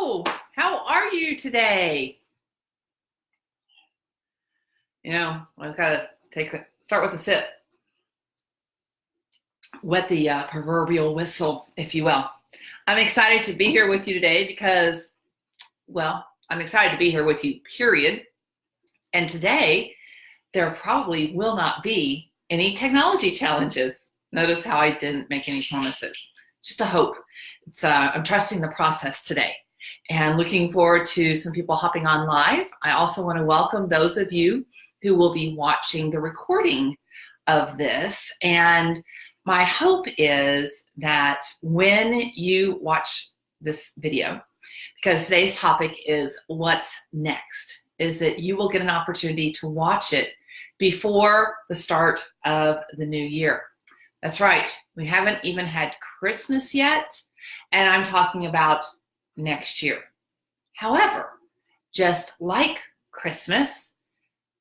Hello, how are you today? I've got to start with a sip. Wet the proverbial whistle, if you will. I'm excited to be here with you today because, I'm excited to be here with you, period. And today, there probably will not be any technology challenges. Notice how I didn't make any promises. Just a hope. I'm trusting the process today and looking forward to some people hopping on live. I also want to welcome those of you who will be watching the recording of this. And my hope is that when you watch this video, because today's topic is what's next, is that you will get an opportunity to watch it before the start of the new year. That's right. We haven't even had Christmas yet, and I'm talking about next year. However, just like Christmas,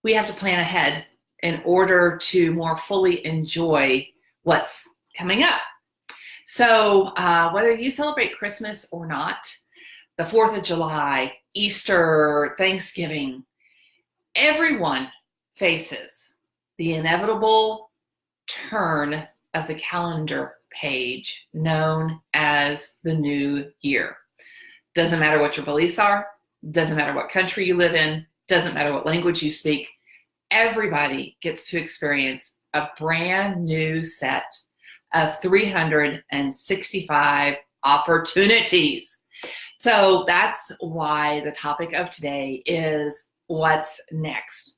we have to plan ahead in order to more fully enjoy what's coming up. So whether you celebrate Christmas or not, the 4th of July, Easter, Thanksgiving, everyone faces the inevitable turn of the calendar page known as the new year. Doesn't matter what your beliefs are, doesn't matter what country you live in, doesn't matter what language you speak, everybody gets to experience a brand new set of 365 opportunities. So that's why the topic of today is what's next.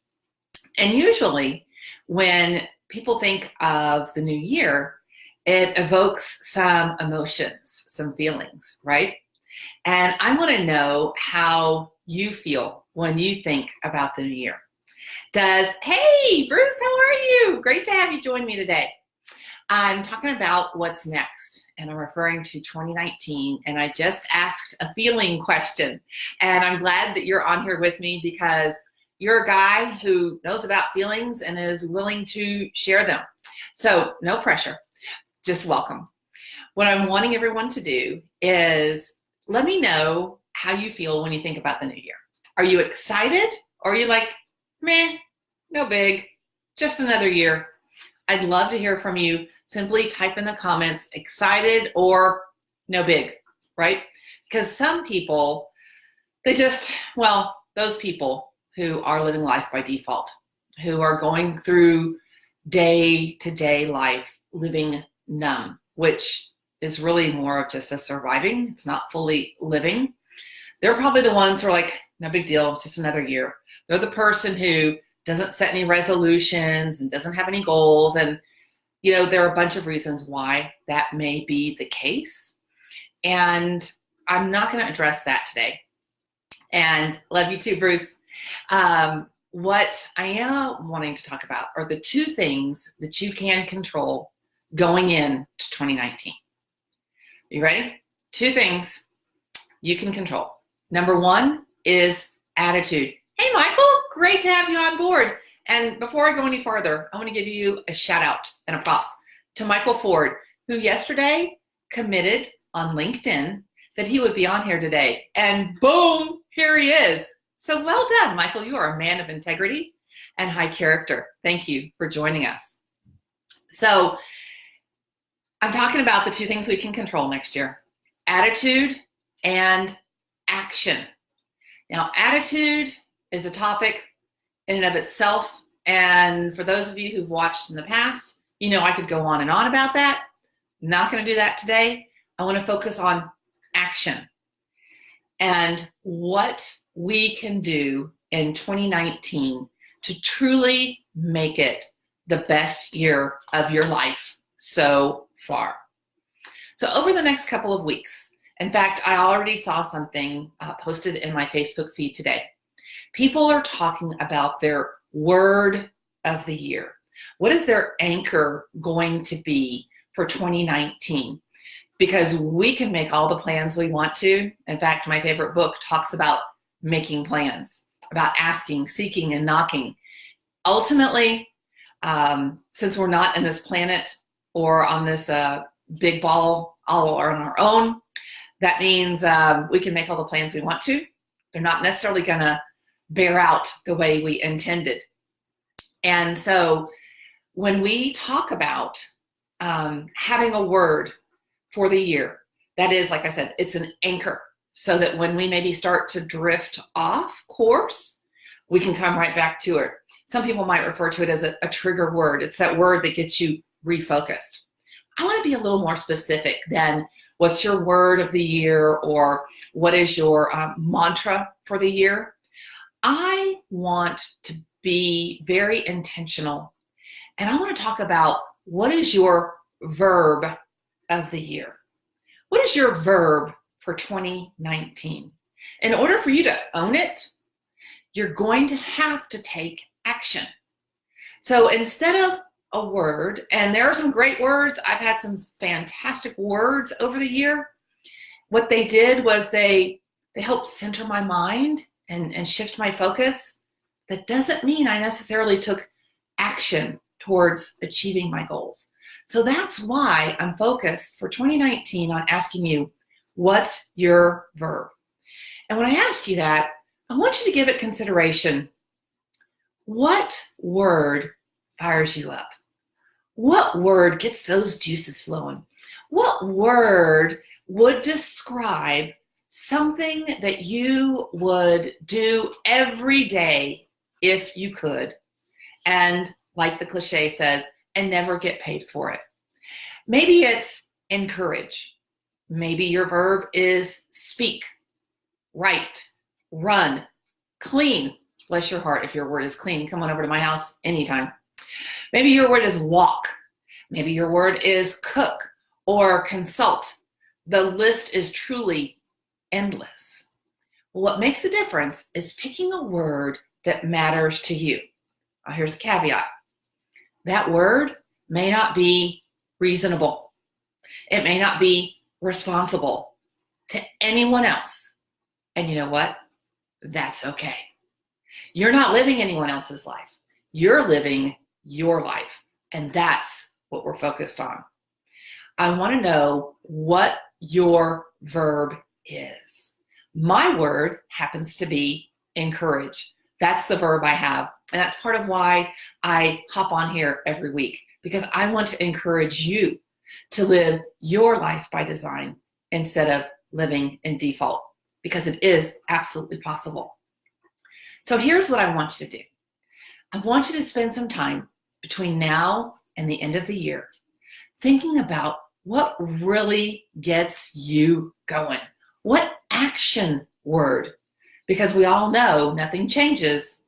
And usually when people think of the new year, it evokes some emotions, some feelings, right? And I want to know how you feel when you think about the new year. Hey, Bruce, how are you? Great to have you join me today. I'm talking about what's next, and I'm referring to 2019, and I just asked a feeling question, and I'm glad that you're on here with me because you're a guy who knows about feelings and is willing to share them. So no pressure, just welcome. What I'm wanting everyone to do is let me know how you feel when you think about the new year. Are you excited, or are you like, meh, no big, just another year? I'd love to hear from you. Simply type in the comments, excited or no big, right? Because some people, those people who are living life by default, who are going through day-to-day life living numb, which is really more of just a surviving. It's not fully living. They're probably the ones who are like, no big deal, it's just another year. They're the person who doesn't set any resolutions and doesn't have any goals. And, there are a bunch of reasons why that may be the case. And I'm not going to address that today. And love you too, Bruce. What I am wanting to talk about are the two things that you can control going into 2019. You ready? Two things you can control. Number one is attitude. Hey, Michael, great to have you on board. And before I go any farther, I want to give you a shout out and a props to Michael Ford, who yesterday committed on LinkedIn that he would be on here today. And boom, here he is. So well done, Michael. You are a man of integrity and high character. Thank you for joining us. So I'm talking about the two things we can control next year: attitude and action. Now, attitude is a topic in and of itself. And for those of you who've watched in the past, I could go on and on about that. Not going to do that today. I want to focus on action and what we can do in 2019 to truly make it the best year of your life so far. So over the next couple of weeks, in fact, I already saw something posted in my Facebook feed today. People are talking about their word of the year. What is their anchor going to be for 2019? Because we can make all the plans we want to. In fact, my favorite book talks about making plans, about asking, seeking, and knocking. Ultimately, since we're not in this planet or on this big ball all on our own, That means we can make all the plans we want to. They're not necessarily going to bear out the way we intended. And so when we talk about having a word for the year, that is, like I said, it's an anchor so that when we maybe start to drift off course, we can come right back to it. Some people might refer to it as a trigger word. It's that word that gets you refocused. I want to be a little more specific than what's your word of the year or what is your mantra for the year. I want to be very intentional, and I want to talk about what is your verb of the year. What is your verb for 2019? In order for you to own it, you're going to have to take action. So instead of a word, and there are some great words, I've had some fantastic words over the year. What they did was they helped center my mind and shift my focus. That doesn't mean I necessarily took action towards achieving my goals. So that's why I'm focused for 2019 on asking you, what's your verb? And when I ask you that, I want you to give it consideration. What word fires you up? What word gets those juices flowing? What word would describe something that you would do every day if you could, and like the cliche says, and never get paid for it? Maybe it's encourage. Maybe your verb is speak, write, run, clean. Bless your heart if your word is clean. Come on over to my house anytime. Maybe your word is walk. Maybe your word is cook or consult. The list is truly endless. What makes a difference is picking a word that matters to you. Now, here's a caveat. That word may not be reasonable. It may not be responsible to anyone else. And you know what? That's okay. You're not living anyone else's life. You're living your life. And that's what we're focused on. I want to know what your verb is. My word happens to be encourage. That's the verb I have. And that's part of why I hop on here every week, because I want to encourage you to live your life by design instead of living in default, because it is absolutely possible. So here's what I want you to do. I want you to spend some time between now and the end of the year thinking about what really gets you going. What action word? Because we all know nothing changes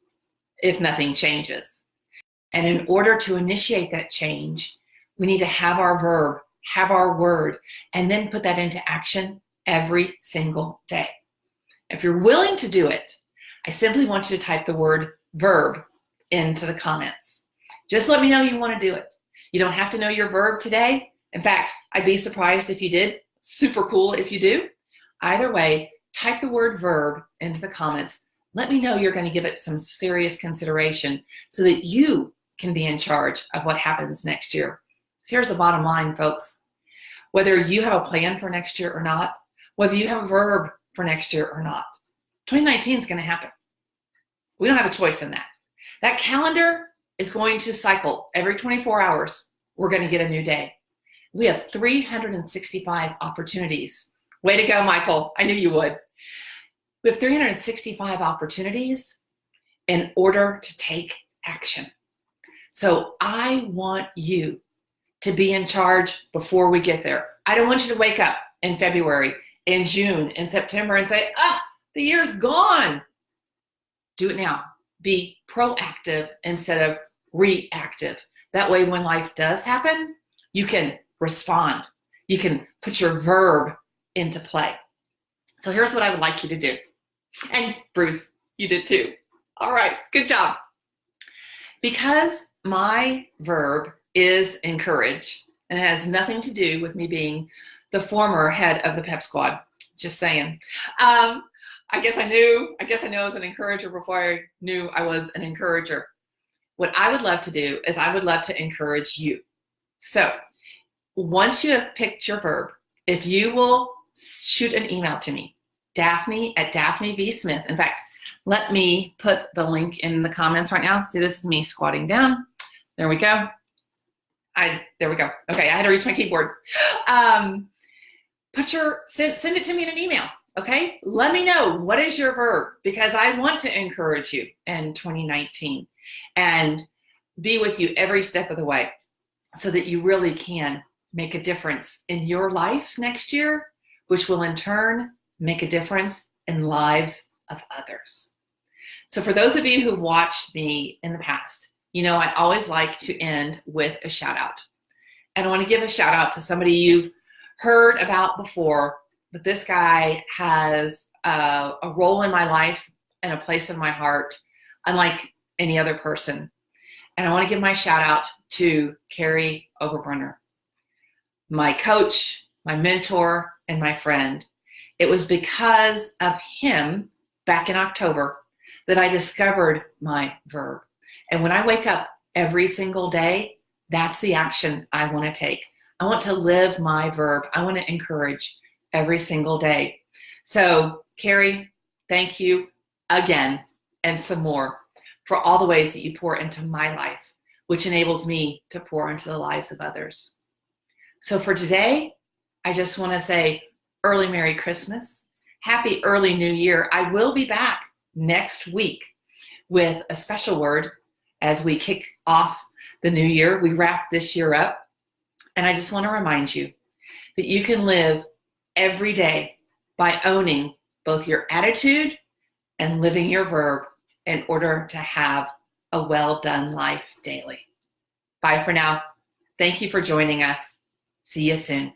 if nothing changes. And in order to initiate that change, we need to have our verb, have our word, and then put that into action every single day. If you're willing to do it, I simply want you to type the word verb into the comments. Just let me know you want to do it. You don't have to know your verb today. In fact, I'd be surprised if you did. Super cool if you do. Either way, type the word verb into the comments. Let me know you're going to give it some serious consideration so that you can be in charge of what happens next year. So here's the bottom line, folks. Whether you have a plan for next year or not, whether you have a verb for next year or not, 2019 is going to happen. We don't have a choice in that. That calendar is going to cycle every 24 hours. We're going to get a new day. We have 365 opportunities. Way to go, Michael. I knew you would. We have 365 opportunities in order to take action. So I want you to be in charge before we get there. I don't want you to wake up in February, in June, in September and say, the year's gone. Do it now. Be proactive instead of reactive. That way, when life does happen, you can respond. You can put your verb into play. So here's what I would like you to do. And Bruce, you did too. All right, good job. Because my verb is encourage, and it has nothing to do with me being the former head of the pep squad. Just saying. I guess I knew I was an encourager before I knew I was an encourager. What I would love to do is I would love to encourage you. So once you have picked your verb, if you will shoot an email to me, Daphne at Daphne V. Smith. In fact, let me put the link in the comments right now. See, this is me squatting down. There we go. There we go. Okay, I had to reach my keyboard. Send it to me in an email. Okay, let me know what is your verb, because I want to encourage you in 2019 and be with you every step of the way so that you really can make a difference in your life next year, which will in turn make a difference in lives of others. So for those of you who've watched me in the past, you know I always like to end with a shout out. And I want to give a shout out to somebody you've heard about before, but this guy has a role in my life and a place in my heart unlike any other person. And I want to give my shout out to Carrie Oberbrunner, my coach, my mentor, and my friend. It was because of him back in October that I discovered my verb. And when I wake up every single day, that's the action I want to take. I want to live my verb. I want to encourage every single day. So, Carrie, thank you again and some more for all the ways that you pour into my life, which enables me to pour into the lives of others. So for today, I just want to say early Merry Christmas, Happy Early New Year. I will be back next week with a special word as we kick off the new year. We wrap this year up. And I just want to remind you that you can live every day by owning both your attitude and living your verb in order to have a well done life daily. Bye for now. Thank you for joining us. See you soon.